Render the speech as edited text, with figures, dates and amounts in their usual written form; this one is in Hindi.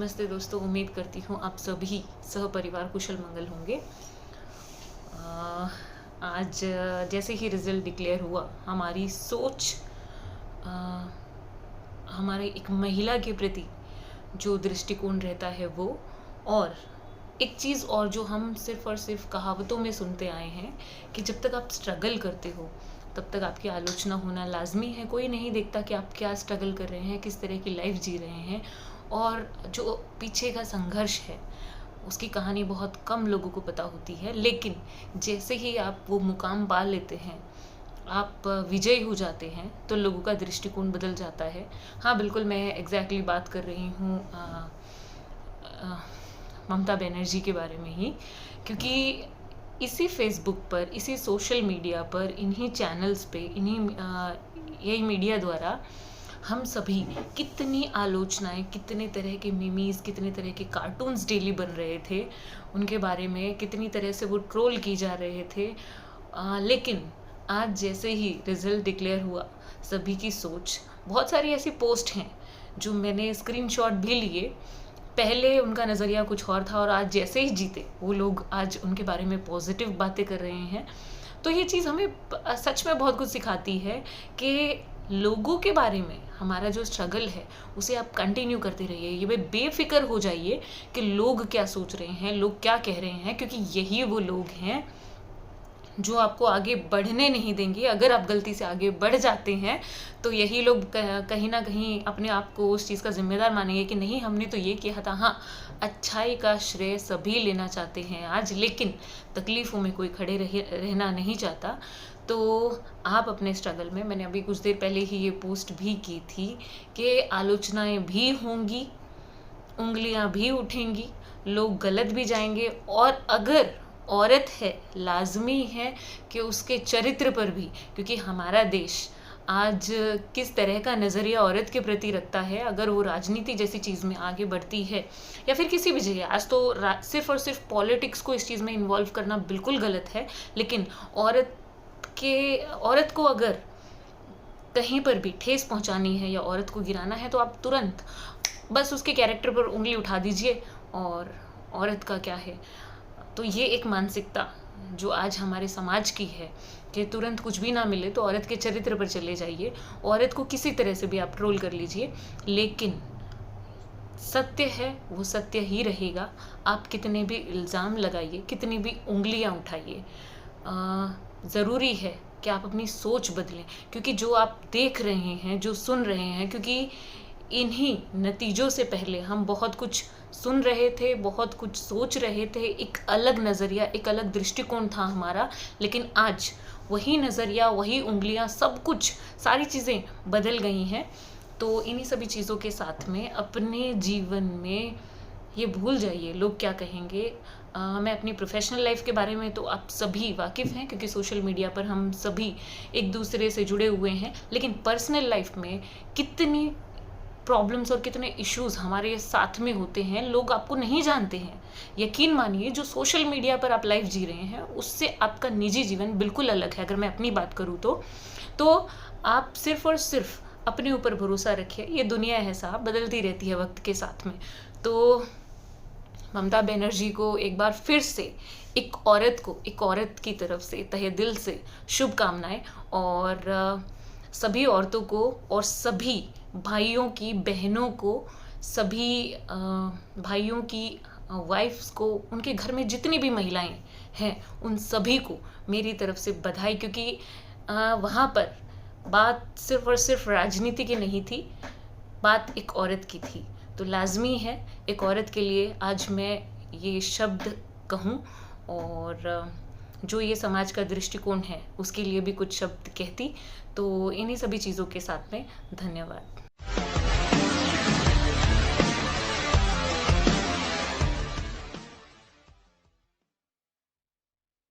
नमस्ते दोस्तों, उम्मीद करती हूँ आप सभी सहपरिवार कुशल मंगल होंगे। आज जैसे ही रिज़ल्ट डिक्लेयर हुआ, हमारी सोच अ, हमारे एक महिला के प्रति जो दृष्टिकोण रहता है वो, और एक चीज़ और जो हम सिर्फ़ और सिर्फ़ कहावतों में सुनते आए हैं कि जब तक आप स्ट्रगल करते हो तब तक आपकी आलोचना होना लाज़मी है। कोई नहीं देखता कि आप क्या स्ट्रगल कर रहे हैं, किस तरह की लाइफ़ जी रहे हैं, और जो पीछे का संघर्ष है उसकी कहानी बहुत कम लोगों को पता होती है। लेकिन जैसे ही आप वो मुकाम पा लेते हैं, आप विजयी हो जाते हैं, तो लोगों का दृष्टिकोण बदल जाता है। हाँ, बिल्कुल, मैं एग्जैक्टली बात कर रही हूँ ममता बनर्जी के बारे में ही, क्योंकि इसी फेसबुक पर, इसी सोशल मीडिया पर, इन्हीं चैनल्स पे, यही मीडिया द्वारा हम सभी कितनी आलोचनाएं, कितने तरह के मीमीज़, कितने तरह के कार्टून्स डेली बन रहे थे, उनके बारे में कितनी तरह से वो ट्रोल की जा रहे थे। लेकिन आज जैसे ही रिज़ल्ट डिक्लेयर हुआ, सभी की सोच, बहुत सारी ऐसी पोस्ट हैं जो मैंने स्क्रीनशॉट भी लिए। पहले उनका नज़रिया कुछ और था और आज जैसे ही जीते वो लोग आज उनके बारे में पॉजिटिव बातें कर रहे हैं। तो ये चीज़ हमें सच में बहुत कुछ सिखाती है कि लोगों के बारे में हमारा जो स्ट्रगल है उसे आप कंटिन्यू करते रहिए। ये बेफिक्र हो जाइए कि लोग क्या सोच रहे हैं, लोग क्या कह रहे हैं, क्योंकि यही वो लोग हैं जो आपको आगे बढ़ने नहीं देंगे। अगर आप गलती से आगे बढ़ जाते हैं तो यही लोग कहीं ना कहीं अपने आप को उस चीज़ का जिम्मेदार मानेंगे कि नहीं, हमने तो ये किया था। हाँ, अच्छाई का श्रेय सभी लेना चाहते हैं आज, लेकिन तकलीफ़ों में कोई खड़े रहना नहीं चाहता। तो आप अपने स्ट्रगल में, मैंने अभी कुछ देर पहले ही ये पोस्ट भी की थी कि आलोचनाएं भी होंगी, उंगलियां भी उठेंगी, लोग गलत भी जाएंगे, और अगर औरत है, लाजमी है कि उसके चरित्र पर भी, क्योंकि हमारा देश आज किस तरह का नज़रिया औरत के प्रति रखता है, अगर वो राजनीति जैसी चीज़ में आगे बढ़ती है या फिर किसी भी जगह, आज तो सिर्फ और सिर्फ पॉलिटिक्स को इस चीज़ में इन्वॉल्व करना बिल्कुल गलत है। लेकिन औरत को अगर कहीं पर भी ठेस पहुंचानी है या औरत को गिराना है तो आप तुरंत बस उसके कैरेक्टर पर उंगली उठा दीजिए, और औरत का क्या है। तो ये एक मानसिकता जो आज हमारे समाज की है कि तुरंत कुछ भी ना मिले तो औरत के चरित्र पर चले जाइए, औरत को किसी तरह से भी आप ट्रोल कर लीजिए, लेकिन सत्य है वो सत्य ही रहेगा। आप कितने भी इल्ज़ाम लगाइए, कितनी भी उंगलियां उठाइए, ज़रूरी है कि आप अपनी सोच बदलें, क्योंकि जो आप देख रहे हैं, जो सुन रहे हैं, क्योंकि इन्हीं नतीजों से पहले हम बहुत कुछ सुन रहे थे, बहुत कुछ सोच रहे थे, एक अलग नज़रिया, एक अलग दृष्टिकोण था हमारा। लेकिन आज वही नज़रिया, वही उंगलियां, सब कुछ, सारी चीज़ें बदल गई हैं। तो इन्हीं सभी चीज़ों के साथ में अपने जीवन में ये भूल जाइए लोग क्या कहेंगे। मैं अपनी प्रोफेशनल लाइफ के बारे में तो आप सभी वाकिफ़ हैं, क्योंकि सोशल मीडिया पर हम सभी एक दूसरे से जुड़े हुए हैं। लेकिन पर्सनल लाइफ में कितनी प्रॉब्लम्स और कितने इश्यूज़ हमारे साथ में होते हैं, लोग आपको नहीं जानते हैं। यकीन मानिए, जो सोशल मीडिया पर आप लाइफ जी रहे हैं उससे आपका निजी जीवन बिल्कुल अलग है। अगर मैं अपनी बात करूँ तो आप सिर्फ और सिर्फ अपने ऊपर भरोसा रखिए। ये दुनिया है साहब, बदलती रहती है वक्त के साथ में। तो ममता बनर्जी को एक बार फिर से एक औरत की तरफ से तहे दिल से शुभकामनाएं, और सभी औरतों को और सभी भाइयों की, बहनों को, सभी भाइयों की वाइफ्स को, उनके घर में जितनी भी महिलाएं हैं उन सभी को मेरी तरफ से बधाई, क्योंकि वहाँ पर बात सिर्फ और सिर्फ राजनीति की नहीं थी, बात एक औरत की थी। तो लाजमी है एक औरत के लिए आज मैं ये शब्द कहूँ, और जो ये समाज का दृष्टिकोण है उसके लिए भी कुछ शब्द कहती। तो इन्हीं सभी चीज़ों के साथ में धन्यवाद।